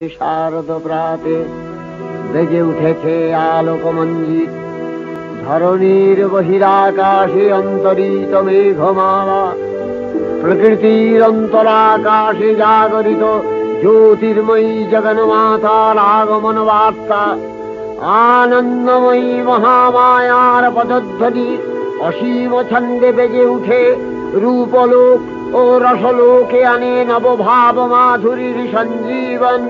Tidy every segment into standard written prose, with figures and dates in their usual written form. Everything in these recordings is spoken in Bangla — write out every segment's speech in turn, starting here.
শারদ প্রাতে বেজে উঠেছে আলোকমঞ্জিত ধরণীর বহিরাকাশে অন্তরিত মেঘমালা, প্রকৃতির অন্তরাকাশে জাগরিত জ্যোতির্ময়ী জগন্মাতার আগমন বার্তা। আনন্দময়ী মহামায়ার পদধ্বনি অসীম ছন্দে বেজে উঠে রূপলোক ও রসলোকে আনে নবভাব মাধুরীর সঞ্জীবন।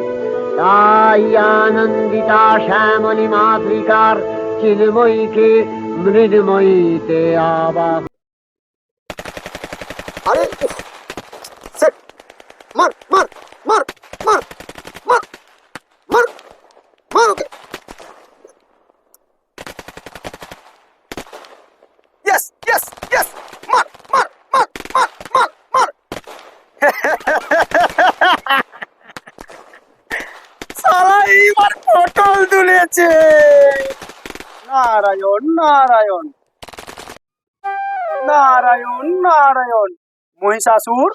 তাই আনন্দিতা শ্যামলী মাতৃকার চিন্ময়ীকে মৃন্ময়ীতে আবাহ। আরে সেট মার মার মার মার মার মার মার ওকে। ইয়েস ইয়েস ইয়েস মার মার মার মার মার মার। সালা এইবার পটল তুলেছে। নারায়ণ নারায়ণ নারায়ণ নারায়ণ। মহিষাসুর,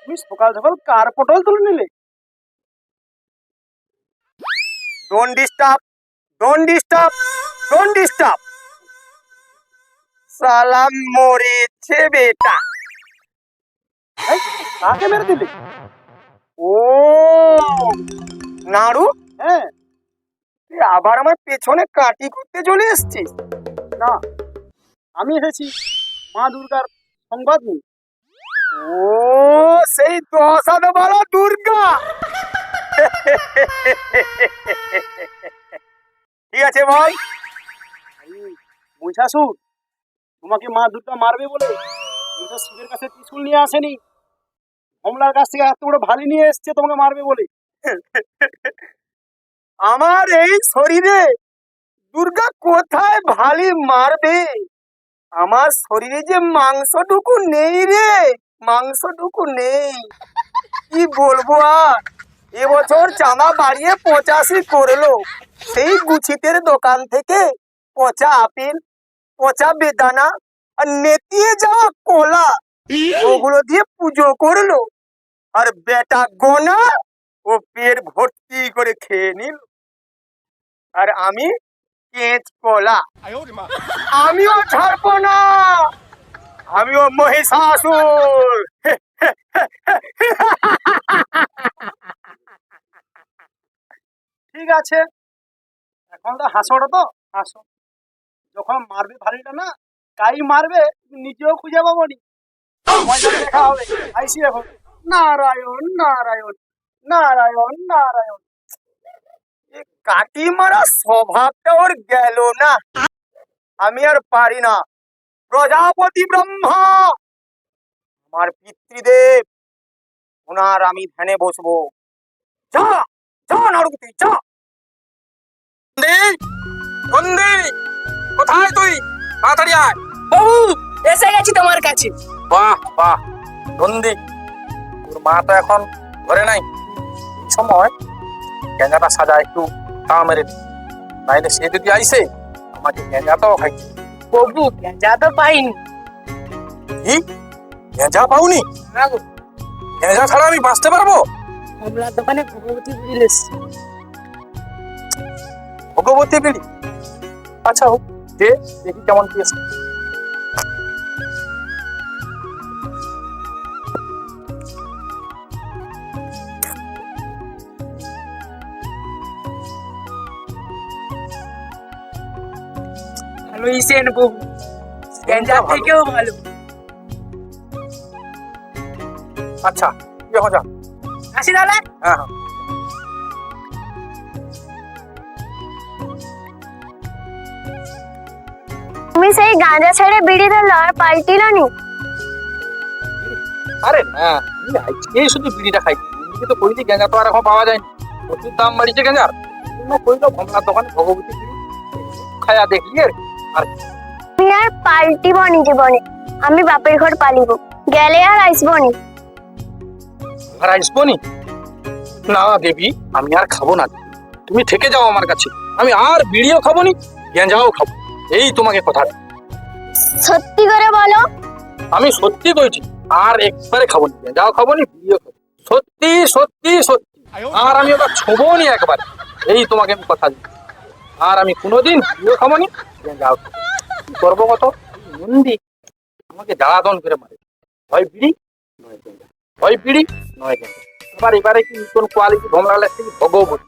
তুমি সকাল সকাল কার পটল তুলে নিলে? Don't disturb, don't disturb, don't disturb. সালাম মরেছে বেটা। এই, কাকে মেরে দিলি? ও নাড়ু, হ্যাঁ তুই আবার আমার পেছনে কাটি করতে চলে এসেছিস? না, আমি এসেছি মা দুর্গার সংবাদ নিয়ে। ও সেই 10 হাতে বলো দুর্গা। ঠিক আছে বল। মহিষাসুর, তোমাকে মা দুর্গা মারবে বলে মহিষাসুরের কাছে ত্রিশূল নিয়ে আসেনি, কমলার কাছ থেকে এত বড় ভালি নিয়ে এসছে তোমাকে মারবে বলে। আমার এই শরীরে দুর্গা কোথায় ভালি মারবে? আমার শরীরে যে মাংসটুকু নেই রে, মাংসটুকু নেই। কি বলবো আর, এবছর চাঁদা বাড়িয়ে 85 করলো। সেই গুছিতের দোকান থেকে পচা আপেল, পচা বেদানা আর নেতিয়ে যাওয়া কলা, ওগুলো দিয়ে পুজো করলো। আর বেটা গোনা ও পেট ভর্তি করে খেয়ে নিল। আর আমি কেঁচ কলা, আমিও ছাড়বো না, আমিও মহিষাসুর। ঠিক আছে, এখন তো হাসোটা, তো হাসো। যখন মারবে ভারীটা না, কাই মারবে নিজেও খুঁজে পাবো নি। দেখা হবে, আইসি এখন। নারায়ণ নারায়ণ নারায়ণ নারায়ণ। কাটি মারা স্বভাবটা ওর গেল না। আমি আর পারি না। প্রজাপতি ব্রহ্মা, আমার পিতৃদেব, ওনার আমি ধ্যানে বসবো। যা যা নারুতি যা। বন্দে, কোথায় তুই? তাড়াতাড়ি আয়। বাবু, এসে গেছি তোমার কাছে। বাহ বাহ, বন্দি, তোর মা তো এখন ঘরে নাই। এই সময় গেঁজাটা সাজা একটু তা মেরে দি, নাইলে সে যদি আইসে আমাকে গেঁজাটাও খাইছে। বাবু, গেঁজা তো পাইনি। কি গেঁজা পাওনি? না গো, গেঁজা ছাড়া আমি বাঁচতে পারবো? কমলার দোকানে ভগবতী বিড়ি এসছে। ভগবতী বিড়ি? আচ্ছা হোক, দে দেখি কেমন কি আছে। ভালো ইসেন বাবু, গেঁজা থেকেও ভালো। আচ্ছা তুই এখন যা। আসি দাদা। হ্যাঁ হ্যাঁ। তুমি সেই গাঁজা ছেড়ে বিড়ি ধরলো আর পাল্টিলনি? আরে না, আমি আজকেই শুধু বিড়িটা খাই, এমনিতে তো কইলি গেঁজা তো আর এখন পাওয়া যায় না, প্রচুর দাম বাড়িছে গেঁজার। কইলো কমলার দোকানে ভগবতী বিড়ি খায়া দেখলি আর আমি আর পাল্টিবনি জীবনে, আমি বাপের ঘর পালিব, গেলে আর আসবনি। আর আসবো নি? না দেবী, আমি আর খাবো না, তুমি থেকে যাও আমার কাছে। আমি আর বিড়িও খাবো নি, গেঁজাও খাবো, এই তোমাকে কথা। সত্যি করে বলো। আমি সত্যি কইছি, আর একবারে খাবো নি, গেঁজাও খাবো নি, বিড়িও খাবো। সত্যি সত্যি সত্যি। আর আমি ওটা ছোবও নি একবার। এই তোমাকে আমি কথা দিই, আর আমি কোনোদিন বিয়ে খাবো নি। যাও, কি করবো কত মন্দি আমাকে জ্বালাতন করে মারে। হয় বিড়ি নয় গেঞ্জা, হয় বিড়ি নয় গেঞ্জা। আবার এবারে কি নতুন কোয়ালিটি ধমলা লাগছে কি ভগবতী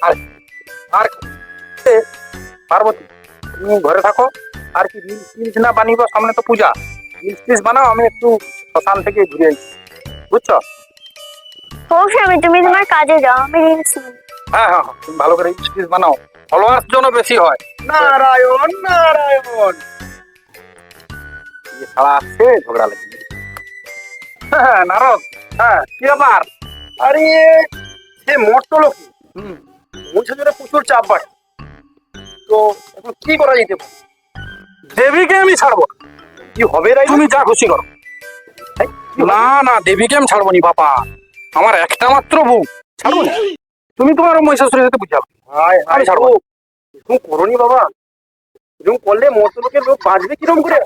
আর আর এ, পার্বতী তুমি ঘরে থাকো। আর কি রিলস টিলস না বানিব, সামনে তো পূজা। রিলস টিলস বানাও, আমি একটু শ্মশান থেকে ঘুরে আসি, বুঝছো? হোক স্বামী, তুমি তোমার কাজে যাও, আমি রিলস হ্যাঁ হ্যাঁ হ্যাঁ, তুমি ভালো করে রিলস টিলস বানাও, ফলোয়ার্স যেন বেশি হয়। নারায়ণ নারায়ণ। ये साला আসছে ঝগড়া লাগবে। হ্যাঁ নারদ, হ্যাঁ কি ব্যাপার? আরে সে মর্ত লোক হুম, মুছে জোরে প্রচুর চাপ বাড়ে, তো এখন কি করা যেতে পারে? দেবীকে আমি ছাড়বো না। কি হবে রাই? তুমি যা খুশি করো। না না, দেবীকে আমি ছাড়বো নি বাবা, আমার একটা মাত্র বউ, ছাড়বো না। তুমি তোমার মহিষাসুরের সাথে বুঝাও, হায় আমি হায় ছাড়বো। এরকম করনি বাবা, এরকম করলে মর্ত লোকের লোক বাঁচবে কিরম করে?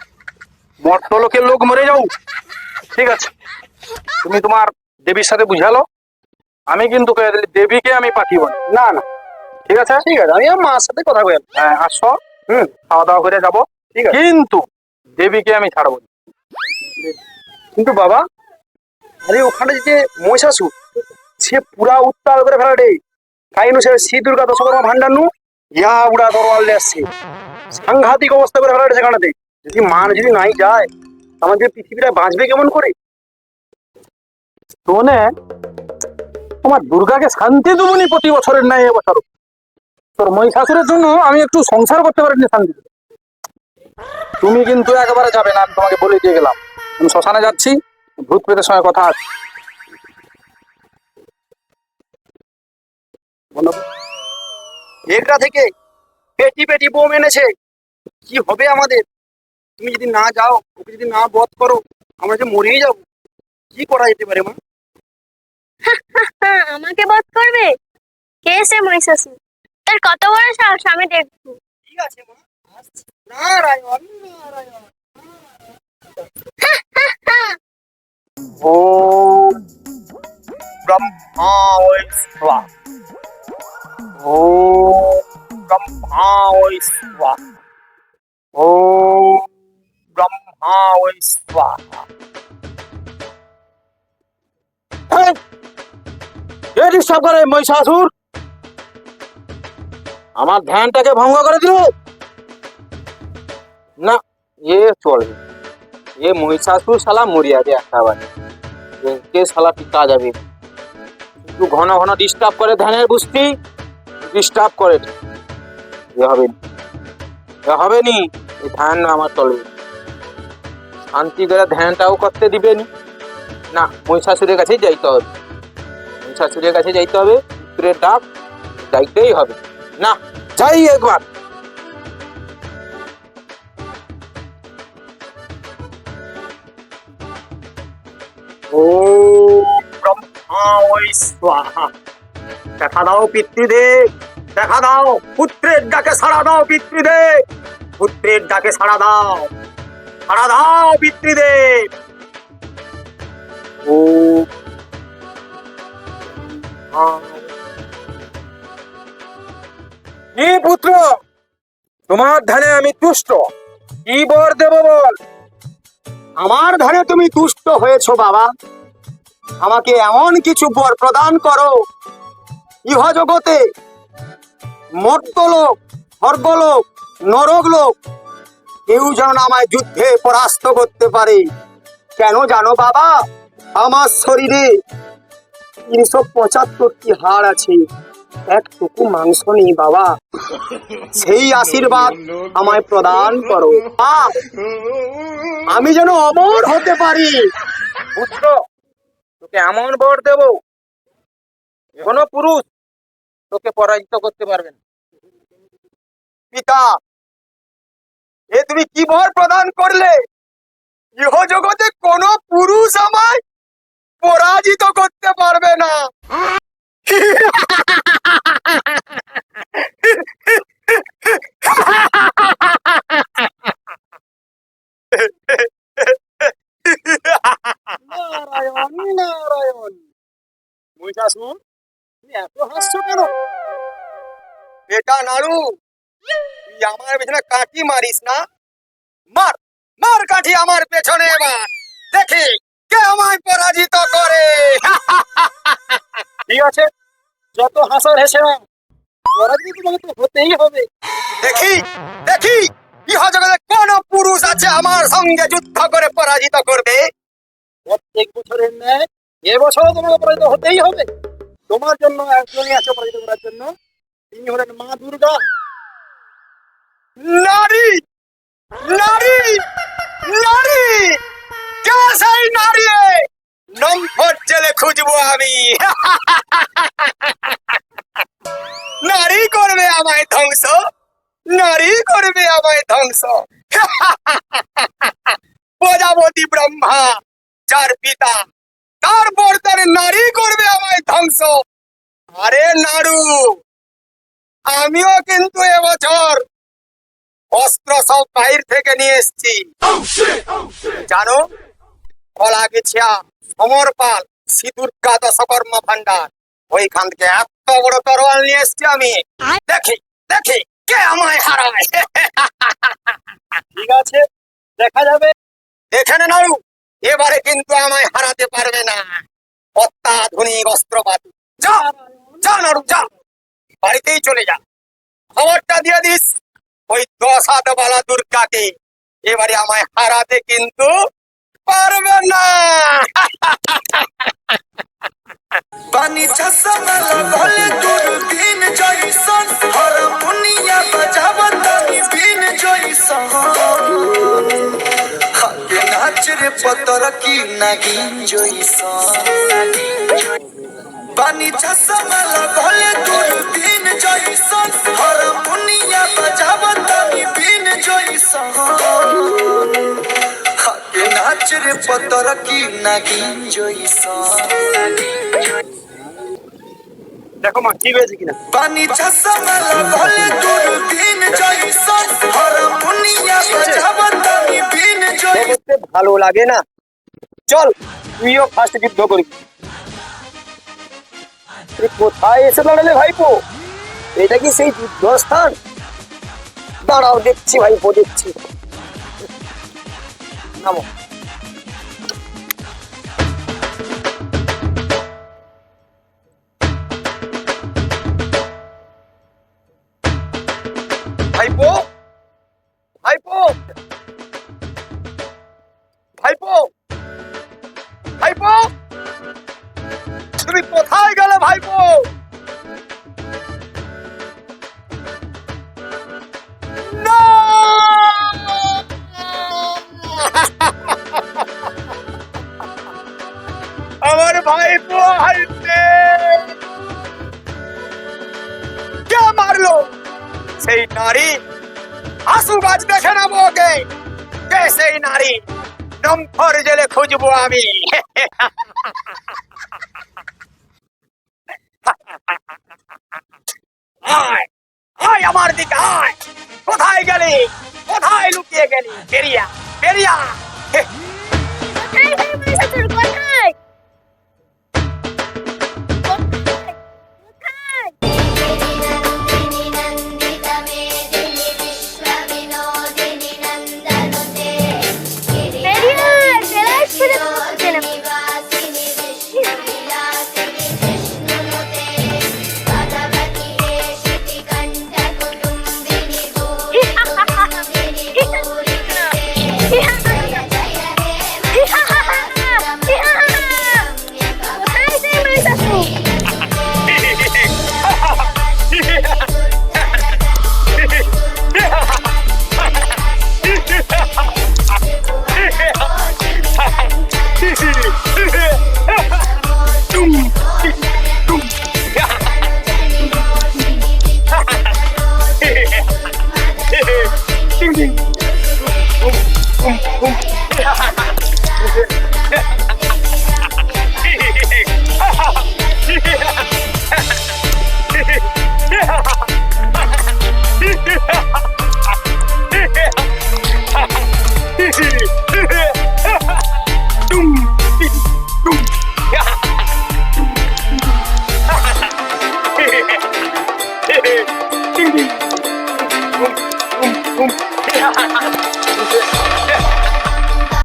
মর্ত লোকের লোক মরে যাও, ঠিক আছে? তুমি তোমার দেবীর সাথে বুঝালো, আমি কিন্তু কয়ে দিলি দেবীকে আমি পাঠিব না। না না, ঠিক আছে? ঠিক আছে, আমি আমার মার সাথে কথা বললাম। হ্যাঁ আসো, খাওয়া দাওয়া করে যাবো, ঠিক আছে। কিন্তু দেবীকে আমি ছাড়বো না। কিন্তু বাবা, আরে ওখানে যে মহিষাসুর, সে পুরা উত্তাল করে ফেলা রে। কাইনু সে শ্রী দুর্গা দশকর্মা ভান্ডার নু ইয়া উড়া তরোয়াল নিয়ে আসছে, সাংঘাতিক অবস্থা করে ফেলা রে সেখানেতে। যদি মান যদি নাই যায়, আমাদের পৃথিবীটা বাঁচবে কেমন করে? শোনে, তোমার দুর্গাকে শান্তি দেবনি প্রতি বছরের নাই এবছর। তোর মহিষাসুরের জন্য আমি একটু সংসার করতে পারিনি শান্তি। তুমি কিন্তু একেবারে যাবে না, আমি তোমাকে বলে দিয়ে গেলাম। আমি শ্মশানে যাচ্ছি, ভূত প্রেতের সঙ্গে কথা আছে। এগরা থেকে পেটি পেটি বোম এনেছে, কি হবে আমাদের? তুমি যদি না যাও, ওকে যদি না বধ করো, আমরা যে মরেই যাবো। কি করা যেতে পারে মা? আমাকে বধ করবে? কে সে মহিষাসুর? তার কত বড় সাহস, আমি দেখবো। ঠিক আছে মা, আসছি। নারায়ণ নারায়ণ। ওম ব্রহ্মায় স্বাহা। ওম ব্রহ্মায় স্বাহা। ওম ব্রহ্মায় স্বাহা। কে ডিস্টার্ব করে মহিষাসুর? আমার ধ্যানটাকে ভঙ্গ করে দিল না, এ চলবে। এ মহিষাসুর শালা মরিয়া দে একটা বাড়ি, কে শালা টিকা যাবে। একটু ঘন ঘন ডিস্টার্ব করে ধ্যানের বুঝতি, ডিস্টার্ব করে। এ হবে না, এ হবে নি, এই ধ্যান আমার চলবে। শান্তি করে ধ্যানটাও করতে দিবেনি না। মহিষাসুরের কাছেই যাইতে হবে, মহিষাসুরের কাছে যাইতে হবে, পুত্রের ডাক যাইতেই হবে। না যাই একবার। ওম ব্রহ্মায় স্বাহা। দেখা দাও পিতৃদেব, দেখা দাও, পুত্রের ডাকে সাড়া দাও পিতৃদেব, পুত্রের ডাকে সাড়া দাও, সাড়া দাও পিতৃদেব। ও কি পুত্র, তোমার ধ্যানে আমি তুষ্ট, কি বর দেব বল। আমার ধারে তুমি তুষ্ট হয়েছো বাবা, আমাকে এমন কিছু বর প্রদান করো, ইহ জগতে মর্তলোক, স্বর্গলোক, নরকলোক কেউ যেন না আমায় যুদ্ধে পরাস্ত করতে পারে। কেন জানো বাবা, আমার শরীরে 375টি হাড় আছে, একটুকু মাংস নেই বাবা। সেই আশীর্বাদ আমায় প্রদান করো, আমি যেন অমর হতে পারি। পুত্র, তোকে এমন বর দেব, কোনো পুরুষ তোকে পরাজিত করতে পারবে না। পিতা, এ তুমি কি বর প্রদান করলে? ইহ জগতে কোন পুরুষ আমায় পরাজিত করতে পারবে না। নারায়ণ নারায়ণ। তুমি এত হাসছো কেন? বেটা নাড়ু, তুই আমার পেছনে কাঠি মারিস না। মার মার কাঠি আমার পেছনে, এবার দেখি কে আমায় পরাজিত করে। ঠিক আছে, যত হাসার হেসে না, পরাজিত তোমাকে তো হতেই হবে। দেখি দেখি ইহজগতে কোন পুরুষ আছে আমার সঙ্গে যুদ্ধ করে পরাজিত করবে। প্রত্যেক বছরের ন্যায় এবছর তোমাকে পরাজিত হতেই হবে। তোমার জন্য একজনই আছে পরাজিত করার জন্য, তিনি হলেন মা দুর্গা। নারী নারী নারী, কে সেই নারী? নম্বর জেলে খুঁজবো আমি। নারী করবে আমায় ধ্বংস, নারী করবে আমায় ধ্বংস। প্রজাপতি ব্রহ্মা যার পিতা, তারপর তার নারী করবে আমায় ধ্বংস। আরে নাড়ু, আমিও কিন্তু এবছর অস্ত্র সব বাইর থেকে নিয়ে এসছি জানো। কলা গেছিয়া সমর পাল সিঁদুরকা দশকর্মা ভান্ডার, ওইখান থেকে এত বড় তরোয়াল নিয়ে এসছি আমি। দেখি দেখি কে আমায় হারায়। ঠিক আছে, দেখা যাবে। এখানে নাড়ু, এবারে কিন্তু আমায় হারাতে পারবে না। অত্যাধুনিক অস্ত্রপাতি। যা যা নাড়ু যা, বাড়িতেই চলে যা। খবরটা দিয়ে দিস ওই 10 হাত বালা দুর্গাকে, এবারে আমায় হারাতে কিন্তু পারবে না। पानी चश्मा लगले दूरबीन जइसन, हारमोनिया बजावतानी बीन जइसन। हाके नाच रे पतर की नागिन जइसन। पानी चश्मा लगले दूरबीन जइसन, हारमोनिया बजावतानी बीन जइसन। हाके नाच रे पतर की नागिन जइसन। দেখো মা কি হয়েছে কিনা। पानी चश्मा लगले दूरबीन जइसन, हारमोनिया बजावतानी बीन जइसन। দেখতে ভালো লাগে না, চল তুইও ফার্স্ট যুদ্ধ করি। তুই কোথায় এসে দাঁড়ালে ভাইপো? এটা কি সেই যুদ্ধস্থান? দাঁড়াও দেখছি ভাইপো, দেখছি। নামো। ভাইপো ভাইপো ভাইপো ভাইপো, তুমি কোথায় গেলে ভাইপো? না! আমার ভাইপো হারবে। কে মারলো? সেই নারী। আসু গাছ দেখে নেবো ওকে, কে সেই নারী। নম্বর জেলে খুঁজবো আমি। আয় আয় আমার দিকে আয়। কোথায় গেলি? কোথায় লুকিয়ে গেলি? বেরিয়া বেরিয়া। কোথায় গেল মহিষাসুর, কোথায়?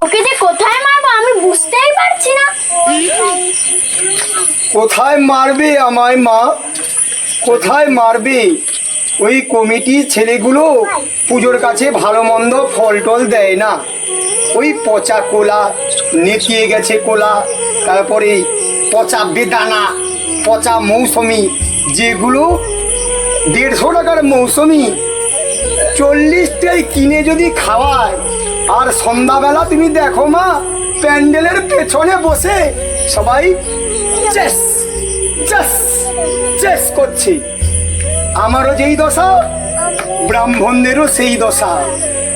ওকে যে কোথায় মারবো আমি বুঝতেই পারছি না। কোথায় মারবে আমায় মা, কোথায় মারবে? ওই কমিটির ছেলেগুলো পুজোর কাছে ভালো মন্দ ফল টল দেয় না। ওই পচা কোলা, নেতিয়ে গেছে কোলা, তারপরে পচা বেদানা, পচা মৌসুমি, যেগুলো 150 টাকার মৌসুমি 40টাই কিনে যদি খাওয়ায়, আর সন্ধ্যাবেলা তুমি দেখো মা, প্যান্ডেলের পেছনে বসে সবাই চেস চেস চেস করছে। আমারও যেই দশা, ব্রাহ্মণদেরও সেই দশা।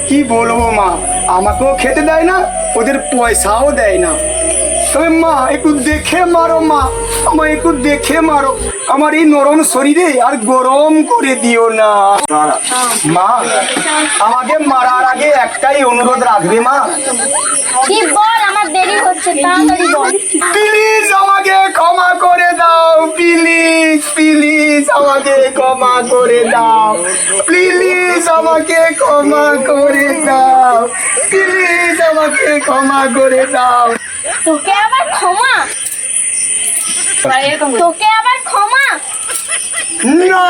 কি বলবো মা, আমাকেও খেতে দেয় না, ওদের পয়সাও দেয় না। তবে মা একটু দেখে মারো মা, আমার একটু দেখে মারো, আমার এই নরম শরীরে আর গরম করে দিও না মা। আমাকে মারার আগে একটাই অনুরোধ রাখবে মা। কি বল, আমার দেরি হচ্ছে, তাড়াতাড়ি বল। প্লিজ আমাকে ক্ষমা করে দাও, প্লিজ প্লিজ আমাকে ক্ষমা করে দাও, প্লিজ আমাকে ক্ষমা করে দাও, প্লিজ আমাকে ক্ষমা করে দাও। তোকে আবার ক্ষমা? তোকে আবার ক্ষমা? না